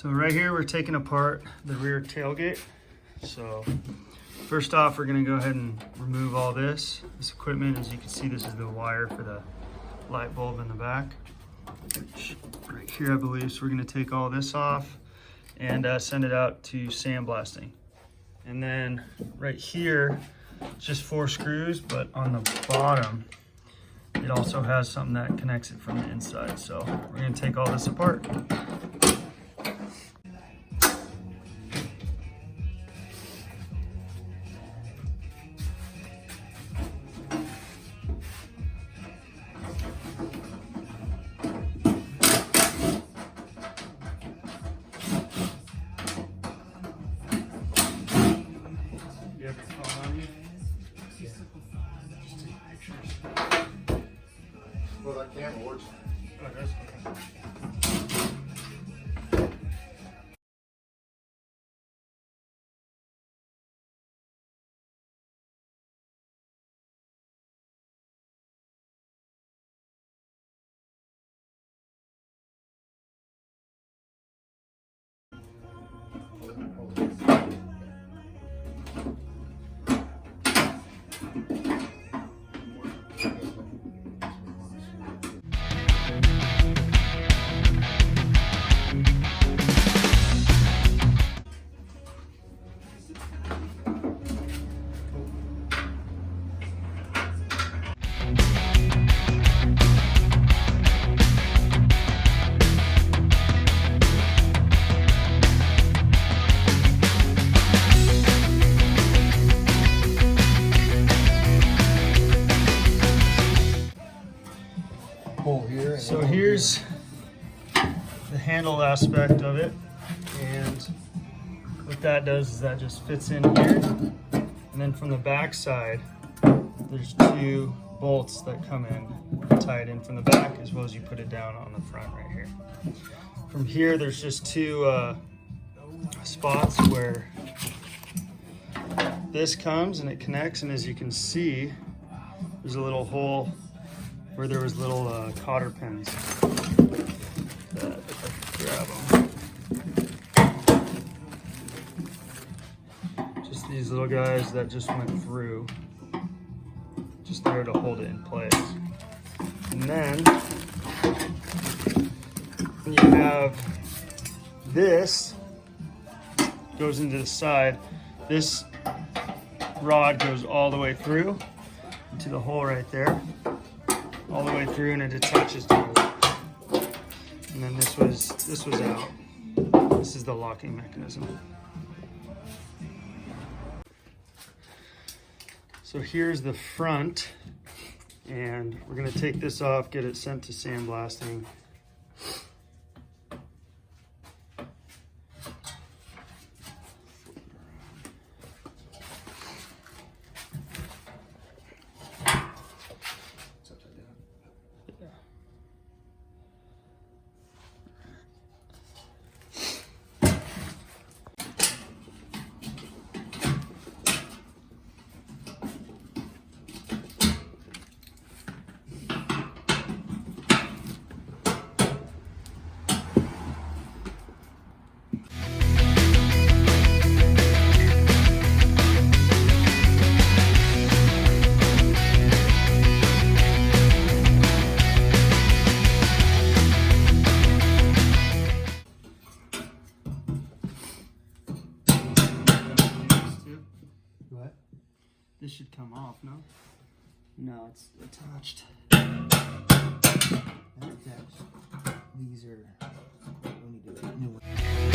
So right here, we're taking apart the rear tailgate. So first off, we're gonna go ahead and remove all this equipment. As you can see, this is the wire for the light bulb in the back. Right here, I believe. So we're gonna take all this off and send it out to sandblasting. And then right here, it's just 4 screws, but on the bottom, it also has something that connects it from the inside. So we're gonna take all this apart. You have your phone on you? Yeah. Just take pictures. Well, that camera works. Oh, it does? Pull here. So here's the handle aspect of it, and what that does is that just fits in here, and then from the back side there's 2 bolts that come in and tie it in from the back, as well as you put it down on the front right here. From here there's just 2 spots where this comes and it connects, and as you can see, there's a little hole where there was little cotter pins that, if I could grab them, just these little guys that just went through, just there to hold it in place. And then you have this goes into the side. This rod goes all the way through into the hole right there, all the way through, and it attaches to the wall. And then this was out. This is the locking mechanism. So here's the front, and we're gonna take this off, get it sent to sandblasting. What? This should come off, no? No, it's attached. These are. We need to do a new one.